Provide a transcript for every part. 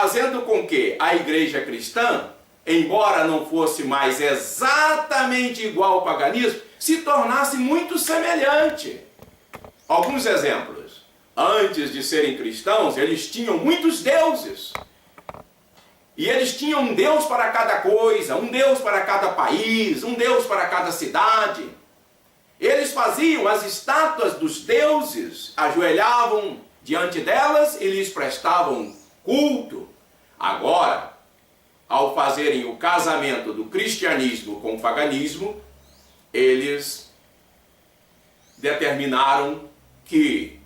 fazendo com que a igreja cristã, embora não fosse mais exatamente igual ao paganismo, se tornasse muito semelhante. Alguns exemplos. Antes de serem cristãos, eles tinham muitos deuses. E eles tinham um Deus para cada coisa, um Deus para cada país, um Deus para cada cidade. Eles faziam as estátuas dos deuses, ajoelhavam diante delas e lhes prestavam culto. Agora, ao fazerem o casamento do cristianismo com o paganismo, eles determinaram que,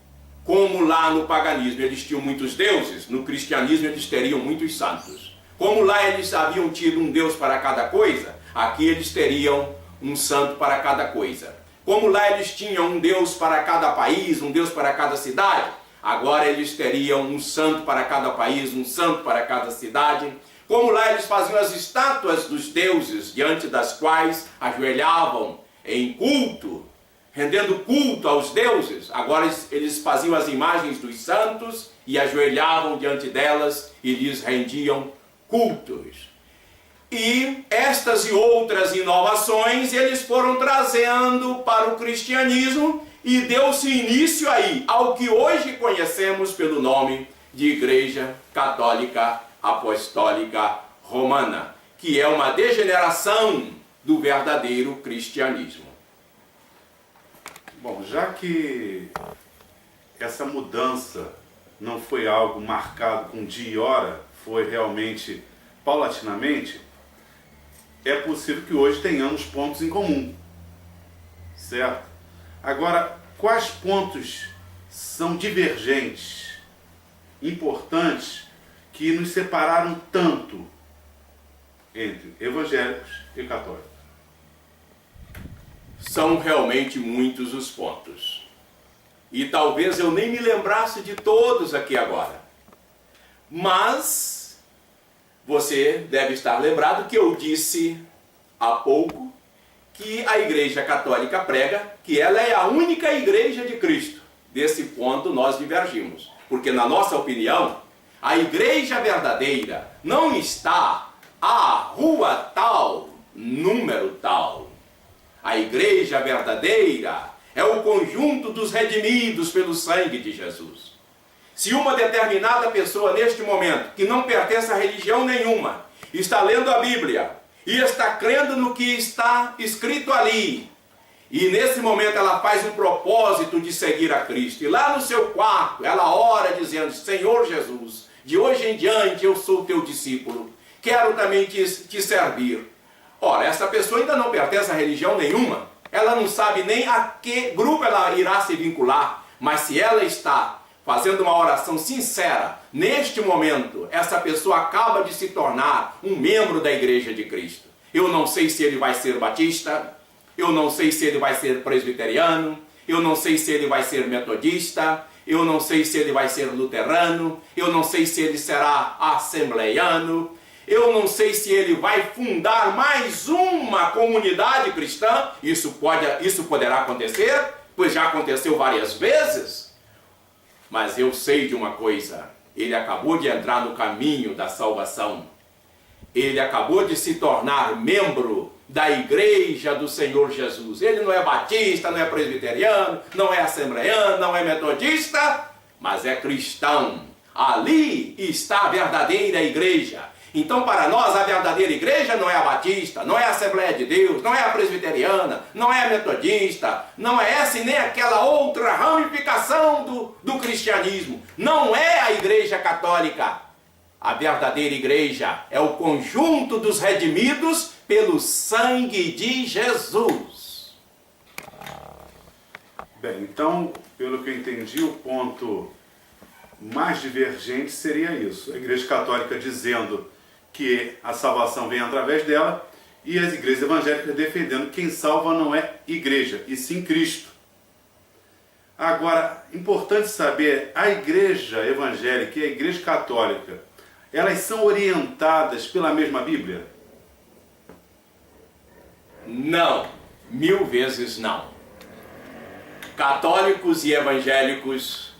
como lá no paganismo eles tinham muitos deuses, no cristianismo eles teriam muitos santos. Como lá eles haviam tido um Deus para cada coisa, aqui eles teriam um santo para cada coisa. Como lá eles tinham um Deus para cada país, um Deus para cada cidade, agora eles teriam um santo para cada país, um santo para cada cidade. Como lá eles faziam as estátuas dos deuses, diante das quais ajoelhavam em culto, rendendo culto aos deuses, agora eles faziam as imagens dos santos e ajoelhavam diante delas e lhes rendiam cultos. E estas e outras inovações eles foram trazendo para o cristianismo e deu-se início aí ao que hoje conhecemos pelo nome de Igreja Católica Apostólica Romana, que é uma degeneração do verdadeiro cristianismo. Bom, já que essa mudança não foi algo marcado com dia e hora, foi realmente paulatinamente, é possível que hoje tenhamos pontos em comum, certo? Agora, quais pontos são divergentes, importantes, que nos separaram tanto entre evangélicos e católicos? São realmente muitos os pontos. E talvez eu nem me lembrasse de todos aqui agora. Mas você deve estar lembrado que eu disse há pouco que a Igreja Católica prega que ela é a única Igreja de Cristo. Desse ponto nós divergimos. Porque na nossa opinião, a Igreja verdadeira não está à rua tal, número tal. A Igreja verdadeira é o conjunto dos redimidos pelo sangue de Jesus. Se uma determinada pessoa neste momento, que não pertence a religião nenhuma, está lendo a Bíblia e está crendo no que está escrito ali, e nesse momento ela faz um propósito de seguir a Cristo, e lá no seu quarto ela ora dizendo: Senhor Jesus, de hoje em diante eu sou teu discípulo, quero também te servir. Ora, essa pessoa ainda não pertence a religião nenhuma, ela não sabe nem a que grupo ela irá se vincular, mas se ela está fazendo uma oração sincera, neste momento, essa pessoa acaba de se tornar um membro da Igreja de Cristo. Eu não sei se ele vai ser batista, eu não sei se ele vai ser presbiteriano, eu não sei se ele vai ser metodista, eu não sei se ele vai ser luterano, eu não sei se ele será assembleiano, eu não sei se ele vai fundar mais uma comunidade cristã. Isso poderá acontecer, pois já aconteceu várias vezes. Mas eu sei de uma coisa: ele acabou de entrar no caminho da salvação. Ele acabou de se tornar membro da Igreja do Senhor Jesus. Ele não é batista, não é presbiteriano, não é assembleiano, não é metodista, mas é cristão. Ali está a verdadeira igreja. Então, para nós, a verdadeira igreja não é a batista, não é a Assembleia de Deus, não é a presbiteriana, não é a metodista, não é essa e nem aquela outra ramificação do cristianismo. Não é a Igreja Católica. A verdadeira igreja é o conjunto dos redimidos pelo sangue de Jesus. Bem, então, pelo que eu entendi, o ponto mais divergente seria isso. A Igreja Católica dizendo que a salvação vem através dela, e as igrejas evangélicas defendendo que quem salva não é igreja, e sim Cristo. Agora, importante saber, a igreja evangélica e a igreja católica, elas são orientadas pela mesma Bíblia? Não, 1000 vezes não. Católicos e evangélicos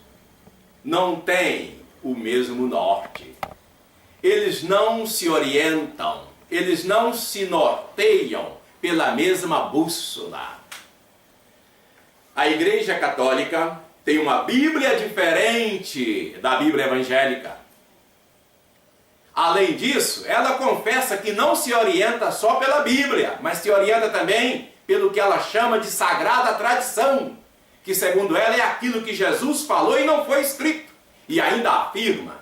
não têm o mesmo norte. eles não se orientam, eles não se norteiam pela mesma bússola. A Igreja Católica tem uma Bíblia diferente da Bíblia evangélica. Além disso, ela confessa que não se orienta só pela Bíblia, mas se orienta também pelo que ela chama de sagrada tradição, que segundo ela é aquilo que Jesus falou e não foi escrito. E ainda afirma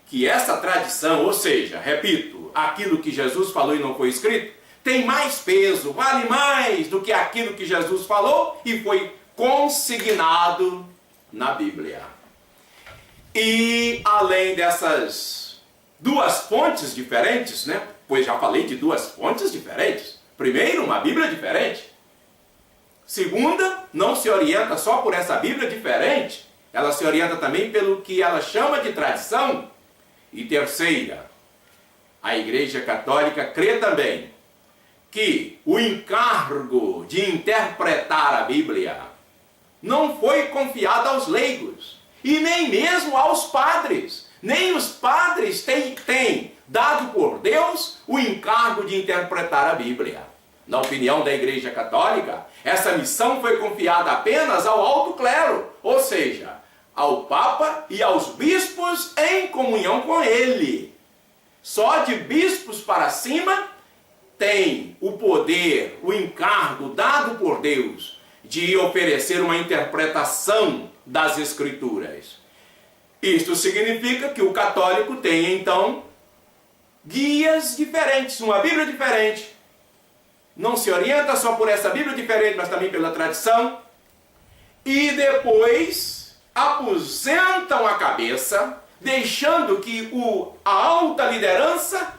que essa tradição, ou seja, repito, aquilo que Jesus falou e não foi escrito, tem mais peso, vale mais do que aquilo que Jesus falou e foi consignado na Bíblia. E além dessas duas fontes diferentes, né? Pois já falei de duas fontes diferentes. Primeiro, uma Bíblia diferente. Segunda, não se orienta só por essa Bíblia diferente, ela se orienta também pelo que ela chama de tradição. E terceira, a Igreja Católica crê também que o encargo de interpretar a Bíblia não foi confiado aos leigos e nem mesmo aos padres. Nem os padres têm dado por Deus o encargo de interpretar a Bíblia. Na opinião da Igreja Católica, essa missão foi confiada apenas ao alto clero, ou seja, ao Papa e aos bispos em comunhão com ele. Só de bispos para cima tem o poder, o encargo dado por Deus de oferecer uma interpretação das Escrituras. Isto significa que o católico tem, então, guias diferentes, uma Bíblia diferente. Não se orienta só por essa Bíblia diferente, mas também pela tradição. E depois aposentam a cabeça, deixando que a alta liderança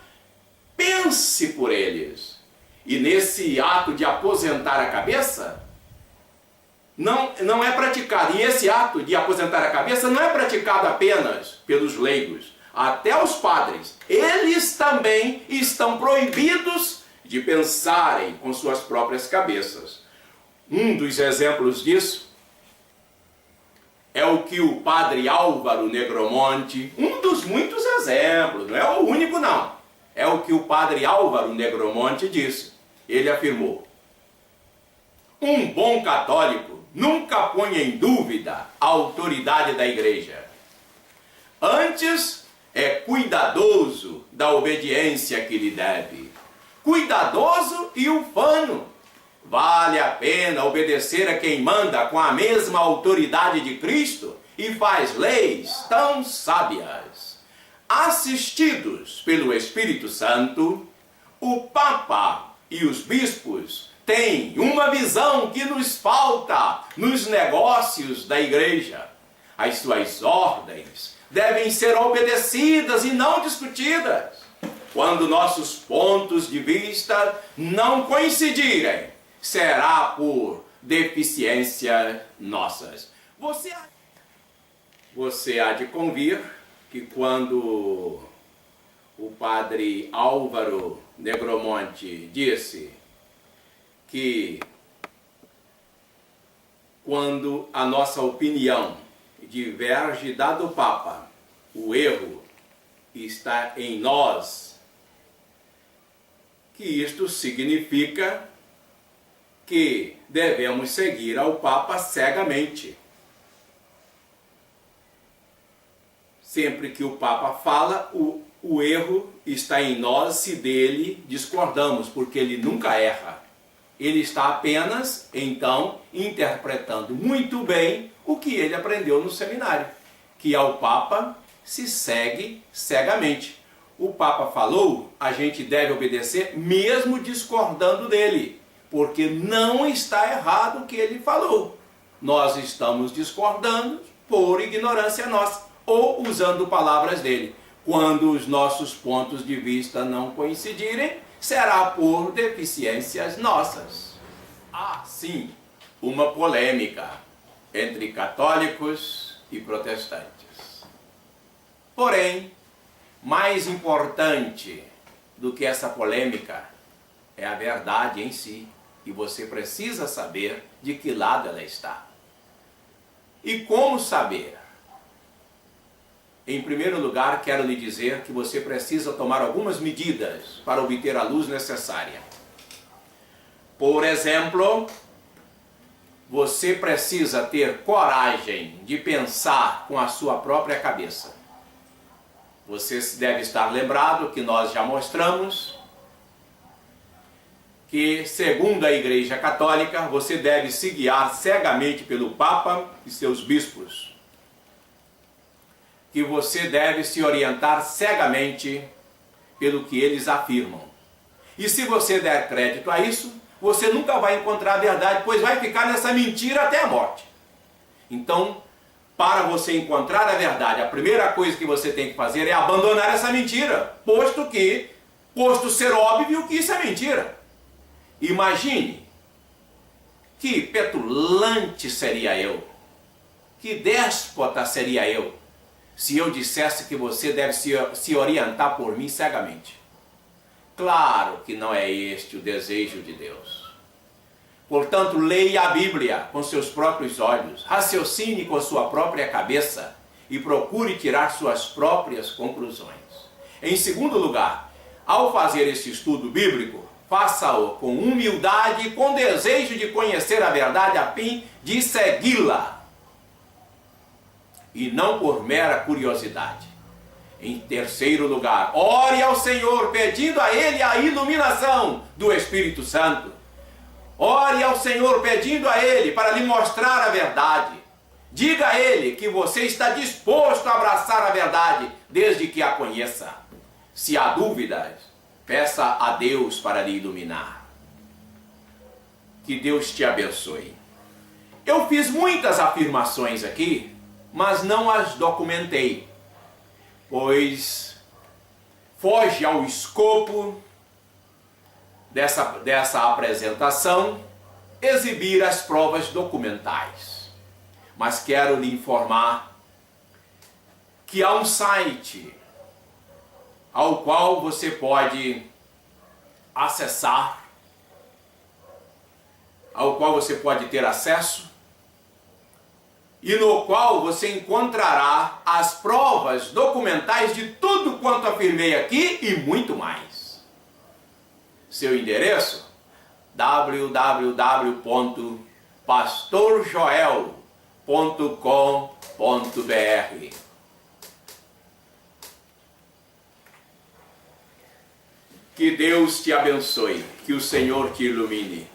pense por eles. E nesse ato de aposentar a cabeça, não é praticado. E esse ato de aposentar a cabeça não é praticado apenas pelos leigos. Até os padres, eles também estão proibidos de pensarem com suas próprias cabeças. Um dos exemplos disso é o que o padre Álvaro Negromonte, um dos muitos exemplos, não é o único não, é o que o padre Álvaro Negromonte disse. Ele afirmou: um bom católico nunca põe em dúvida a autoridade da Igreja. Antes, é cuidadoso da obediência que lhe deve. Cuidadoso e ufano. Vale a pena obedecer a quem manda com a mesma autoridade de Cristo e faz leis tão sábias. Assistidos pelo Espírito Santo, o Papa e os bispos têm uma visão que nos falta nos negócios da Igreja. As suas ordens devem ser obedecidas e não discutidas. Quando nossos pontos de vista não coincidirem, será por deficiência nossas. Você há de convir que quando o padre Álvaro Negromonte disse que quando a nossa opinião diverge da do Papa, o erro está em nós, que isto significa que devemos seguir ao Papa cegamente. Sempre que o Papa fala, o erro está em nós se dele discordamos, porque ele nunca erra. Ele está apenas, então, interpretando muito bem o que ele aprendeu no seminário, que ao Papa se segue cegamente. O Papa falou, a gente deve obedecer mesmo discordando dele, porque não está errado o que ele falou. Nós estamos discordando por ignorância nossa, ou usando palavras dele. Quando os nossos pontos de vista não coincidirem, será por deficiências nossas. Há, sim, uma polêmica entre católicos e protestantes. Porém, mais importante do que essa polêmica é a verdade em si. E você precisa saber de que lado ela está. E como saber? Em primeiro lugar, quero lhe dizer que você precisa tomar algumas medidas para obter a luz necessária. Por exemplo, você precisa ter coragem de pensar com a sua própria cabeça. Você deve estar lembrado que nós já mostramos que, segundo a Igreja Católica, você deve se guiar cegamente pelo Papa e seus bispos. Que você deve se orientar cegamente pelo que eles afirmam. E se você der crédito a isso, você nunca vai encontrar a verdade, pois vai ficar nessa mentira até a morte. Então, para você encontrar a verdade, a primeira coisa que você tem que fazer é abandonar essa mentira, posto ser óbvio que isso é mentira. Imagine que petulante seria eu, que déspota seria eu, se eu dissesse que você deve se orientar por mim cegamente. Claro que não é este o desejo de Deus. Portanto, leia a Bíblia com seus próprios olhos, raciocine com sua própria cabeça e procure tirar suas próprias conclusões. Em segundo lugar, ao fazer esse estudo bíblico, faça-o com humildade e com desejo de conhecer a verdade a fim de segui-la, e não por mera curiosidade. Em terceiro lugar, ore ao Senhor pedindo a Ele a iluminação do Espírito Santo. Ore ao Senhor pedindo a Ele para lhe mostrar a verdade. Diga a Ele que você está disposto a abraçar a verdade desde que a conheça. Se há dúvidas, peça a Deus para lhe iluminar. Que Deus te abençoe. Eu fiz muitas afirmações aqui, mas não as documentei, pois foge ao escopo dessa apresentação exibir as provas documentais. Mas quero lhe informar que há um site ao qual você pode acessar, ao qual você pode ter acesso, e no qual você encontrará as provas documentais de tudo quanto afirmei aqui e muito mais. Seu endereço: www.pastorjoel.com.br. Que Deus te abençoe, que o Senhor te ilumine.